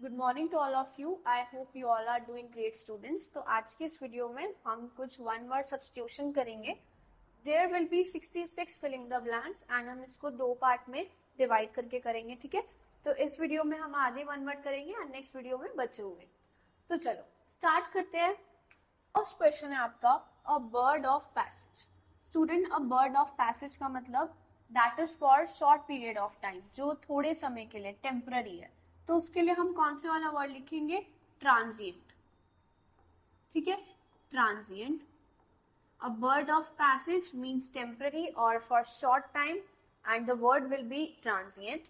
Good morning to all of you. I hope you all are doing great students. तो आज की इस video में हम कुछ वन वर्ड सब्स्टिट्यूशन करेंगे. There will be 66 filling the blanks and हम इसको दो पार्ट में डिवाइड करके करेंगे. ठीक है, तो इस वीडियो में हम आधे वन वर्ड करेंगे और नेक्स्ट वीडियो में बचे हुए. तो चलो स्टार्ट करते हैं. फर्स्ट क्वेश्चन है आपका, अ bird of passage. Student, a bird of passage का मतलब that is for short period of time, जो थोड़े समय के लिए, टेम्पररी है. तो उसके लिए हम कौन से वाला वर्ड लिखेंगे? ट्रांजिएंट. ठीक है, transient. A bird of passage means temporary और for short time and the word will be transient.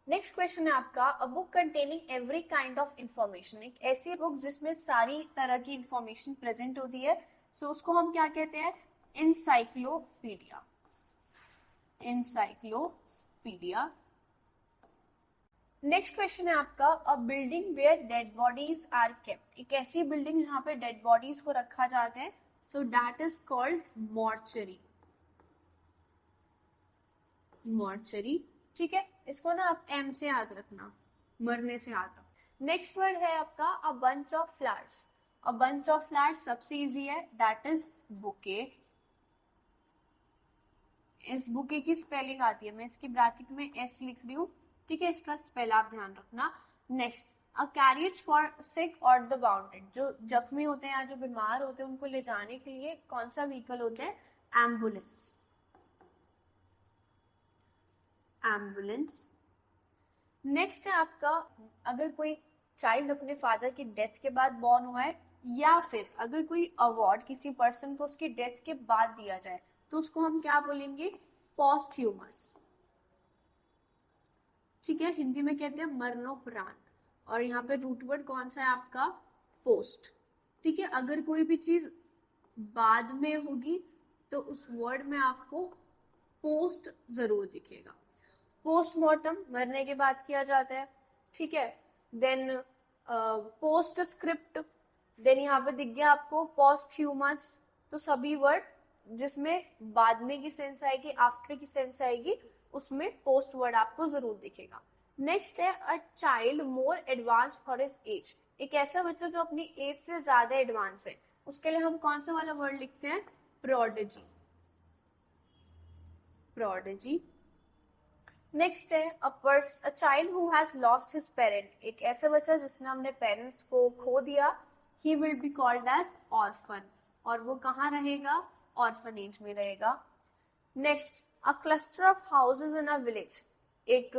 Next question है आपका, a book containing every kind of information. एक ऐसी बुक जिसमें सारी तरह की इंफॉर्मेशन प्रेजेंट होती है. सो उसको हम क्या कहते हैं? एनसाइक्लोपीडिया. एनसाइक्लोपीडिया. नेक्स्ट क्वेश्चन है आपका, a building where dead bodies are kept. एक ऐसी बिल्डिंग जहां पे डेड बॉडीज को रखा जाता है. So that is called mortuary. Mortuary. ठीक है, इसको ना आप एम से याद रखना, मरने से याद रखना. नेक्स्ट वर्ड है आपका, a bunch of flowers. A bunch of flowers सबसे इजी है, दैट इज बुके. इस बुके की स्पेलिंग आती है, मैं इसकी ब्रैकेट में एस लिख रही हूँ. ठीक है, इसका स्पेल आप ध्यान रखना. Next, a carriage for sick और द बाउंडेड. जो जख्मी होते हैं या जो बीमार होते हैं उनको ले जाने के लिए कौन सा व्हीकल होता है? एम्बुलेंस. एम्बुलेंस. नेक्स्ट है आपका, अगर कोई चाइल्ड अपने फादर की डेथ के बाद बॉर्न हुआ है या फिर अगर कोई अवार्ड किसी पर्सन को उसकी डेथ के बाद दिया जाए तो उसको हम क्या बोलेंगे? पोस्थ्यूमस. ठीक है, हिंदी में कहते हैं मरणोपरांत. और यहाँ पे रूट वर्ड कौन सा है आपका? पोस्ट. ठीक है, अगर कोई भी चीज बाद में होगी तो उस वर्ड में आपको पोस्ट जरूर दिखेगा. पोस्टमार्टम मरने के बाद किया जाता है. ठीक है, देन पोस्ट स्क्रिप्ट, देन यहाँ पे दिख गया आपको पोस्थ्यूमस. तो सभी वर्ड जिसमें बाद में की सेंस आएगी, आफ्टर की सेंस आएगी, उसमें पोस्ट वर्ड आपको जरूर दिखेगा. नेक्स्ट है, a child more advance for his age. एक ऐसा बच्चा जो अपनी एज से ज्यादा एडवांस है, उसके लिए हम कौन सा वाला वर्ड लिखते हैं? प्रोडिजी. प्रोडिजी. नेक्स्ट है, a child who has lost his parent. एक ऐसा बच्चा जिसने अपने पेरेंट्स को खो दिया. He will be called as orphan. और वो कहाँ रहेगा? ऑर्फनेज में रहेगा. Next, a cluster of houses in a village. एक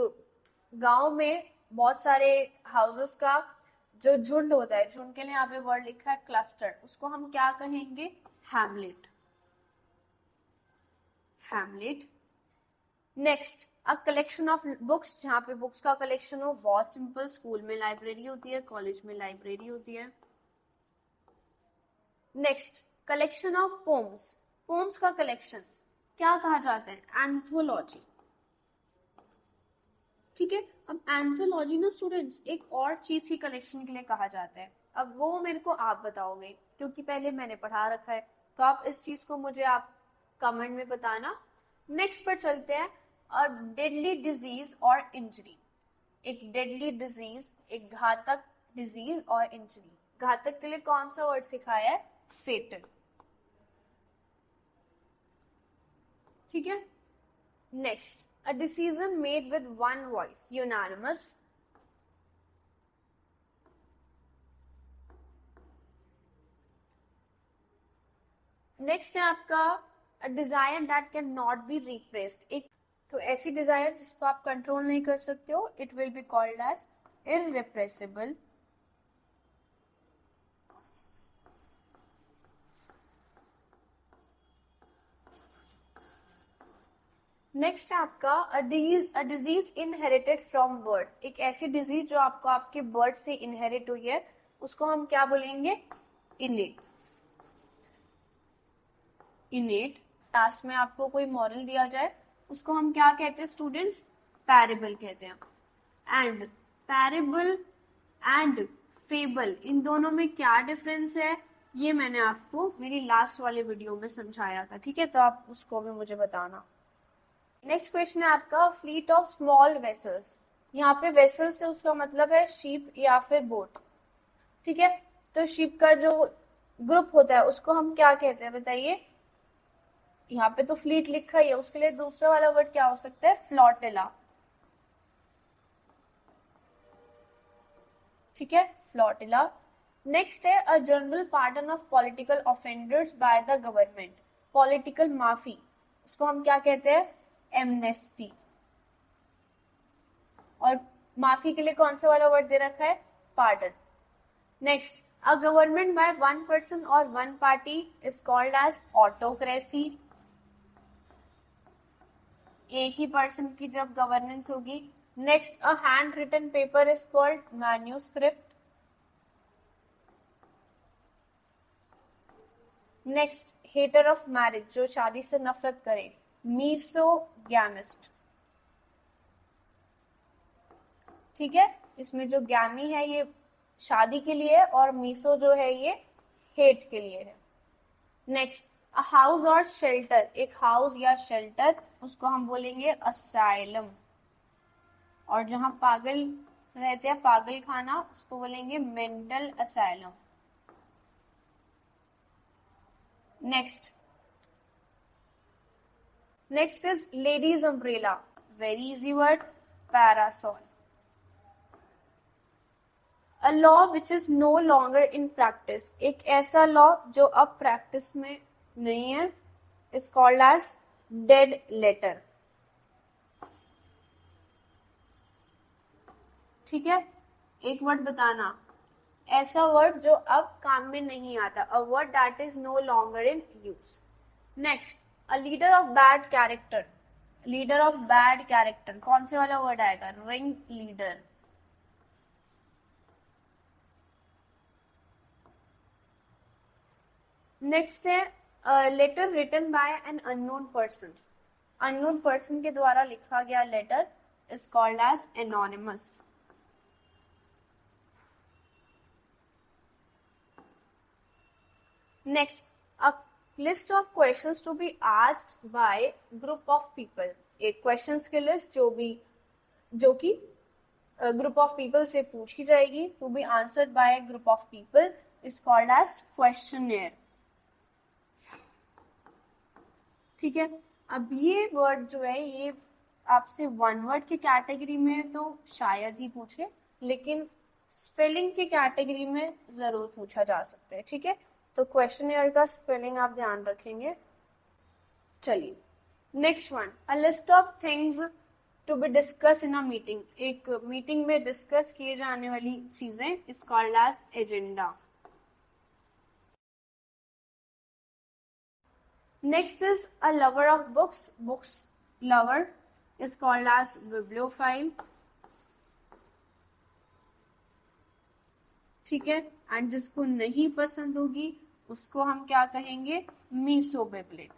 गांव में बहुत सारे हाउसेस का जो झुंड होता है, झुंड के लिए यहाँ पे वर्ड लिखा है क्लस्टर. उसको हम क्या कहेंगे? Hamlet. Hamlet. Next, a collection of books. जहाँ पे बुक्स का कलेक्शन हो, बहुत सिंपल. स्कूल में लाइब्रेरी होती है, कॉलेज में लाइब्रेरी होती है. Next, collection of poems. Poems का कलेक्शन क्या कहा जाता है? एंथोलॉजी. ठीक है, अब एंथोलॉजी ना स्टूडेंट्स एक और चीज की कलेक्शन के लिए कहा जाता है. अब वो मेरे को आप बताओगे, क्योंकि पहले मैंने पढ़ा रखा है. तो आप इस चीज को मुझे आप कमेंट में बताना. नेक्स्ट पर चलते हैं, अ डेडली डिजीज और इंजरी. एक डेडली डिजीज, एक घातक डिजीज और इंजरी. घातक के लिए कौन सा वर्ड सिखाया है? फेटल. ठीक है. Next, a decision made with one voice, unanimous. Next है आपका, a desire that cannot be repressed. एक तो ऐसी डिजायर जिसको आप कंट्रोल नहीं कर सकते हो, it will be called as irrepressible. Next है आपका, a disease inherited from birth. एक ऐसी डिजीज जो आपको आपके बर्थ से इनहेरिट हुई है, उसको हम क्या बोलेंगे? इनेट. इनेट. लास्ट में आपको कोई मॉरल दिया जाए, उसको हम क्या कहते हैं स्टूडेंट्स? पैरेबल कहते हैं. एंड पैरेबल एंड फेबल, इन दोनों में क्या डिफरेंस है, ये मैंने आपको मेरी लास्ट वाले वीडियो में समझाया था. ठीक है, तो आप उसको भी मुझे बताना. नेक्स्ट क्वेश्चन है आपका, फ्लीट ऑफ स्मॉल वेसल्स. यहाँ पे वेसल से उसका मतलब है शिप या फिर बोट, ठीक है। तो शिप का जो ग्रुप होता है उसको हम क्या कहते हैं बताइए। यहाँ पे तो फ्लीट लिखा ही है, उसके लिए दूसरा वाला वर्ड क्या हो सकता है, फ्लोटिला, ठीक है, फ्लोटिला। नेक्स्ट है a general pardon of political offenders by the government, political माफी, उसको हम क्या कहते हैं, एमनेस्टी। और माफी के लिए कौन सा वाला वर्ड दे रखा है, pardon. Next, a government by one person और one party is called as autocracy, एक ही पर्सन की जब गवर्नेंस होगी। Next, a hand written paper is called manuscript. Next, hater of marriage, जो शादी से नफरत करे, मीसोगैमिस्ट, ठीक है। इसमें जो गैमी है ये शादी के लिए है और मीसो जो है ये हेट के लिए है। नेक्स्ट, अ हाउस और शेल्टर, एक हाउस या शेल्टर उसको हम बोलेंगे असाइलम, और जहां पागल रहते हैं पागल खाना उसको बोलेंगे mental asylum. Next is ladies umbrella, very easy word, parasol. A law which is no longer in practice, एक ऐसा लॉ जो अब प्रैक्टिस में नहीं है, is called as dead letter, ठीक है। एक वर्ड बताना, ऐसा वर्ड जो अब काम में नहीं आता, a word that is no longer in use. Next, a leader of bad character, leader of bad character कौन से वाला वर्ड आएगा, रिंग लीडर। नेक्स्ट है letter written by an unknown person, unknown person के द्वारा लिखा गया letter is called as anonymous. Next, a list of questions to be asked by group of people, एक क्वेश्चंस की लिस्ट जो कि ग्रुप ऑफ पीपल से पूछी जाएगी, to be answered by group of people is called as questionnaire, ठीक है। अब ये वर्ड जो है ये आपसे वन वर्ड की कैटेगरी में तो शायद ही पूछे, लेकिन स्पेलिंग की कैटेगरी में जरूर पूछा जा सकता है, ठीक है। तो क्वेश्चनेयर का स्पेलिंग आप ध्यान रखेंगे। चलिए next one, a list of things to be discuss in a meeting, एक मीटिंग में डिस्कस किए जाने वाली चीजें is called as agenda. Next is a lover of books. Books lover is called as bibliophile. ठीक है, एंड जिसको नहीं पसंद होगी उसको हम क्या कहेंगे, misobiblic.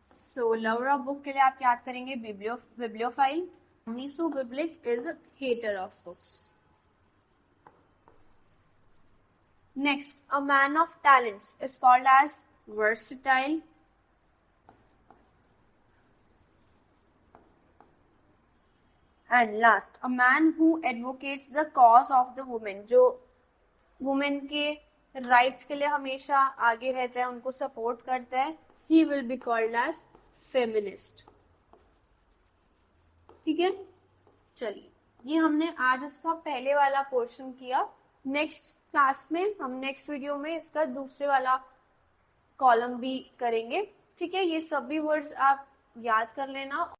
So lover of book के लिए आप याद करेंगे bibliophile, misobiblic is hater of books. Next, a man of talents is called as versatile. And last, a man who advocates the cause of the woman, जो women के rights के लिए हमेशा आगे रहता है, उनको support करता है, he will be called as feminist. ठीक है, चलिए ये हमने आज इसका पहले वाला पोर्शन किया। नेक्स्ट क्लास में हम नेक्स्ट वीडियो में इसका दूसरे वाला कॉलम भी करेंगे, ठीक है। ये सभी वर्ड्स आप याद कर लेना।